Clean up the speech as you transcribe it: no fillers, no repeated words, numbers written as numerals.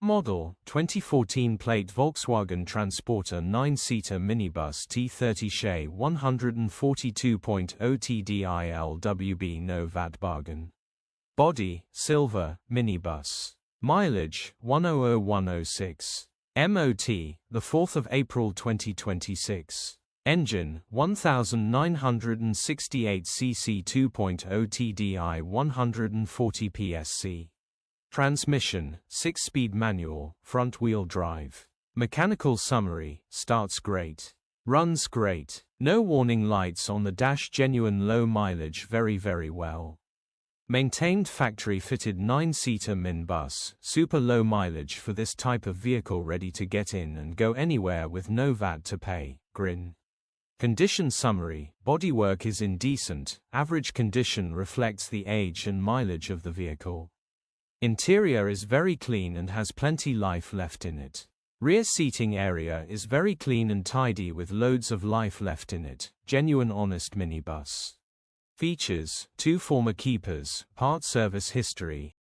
Model, 2014 Plate Volkswagen Transporter 9-seater minibus T30 Se 142.0 Tdi Lwb No Vat bargain. Body, silver, minibus. Mileage, 100,106. MOT, the 4th of April 2026. Engine, 1968 cc 2.0 TDI 140 PSC. Transmission, 6-speed manual, front-wheel drive. Mechanical summary, starts great. Runs great. No warning lights on the dash, genuine low mileage, very well. Maintained factory-fitted 9-seater minibus, super low mileage for this type of vehicle, ready to get in and go anywhere with no VAT to pay, grin. Condition summary, bodywork is in decent, average condition, reflects the age and mileage of the vehicle. Interior is very clean and has plenty life left in it. Rear seating area is very clean and tidy with loads of life left in it. Genuine honest minibus. Features, 2 former keepers, part service history,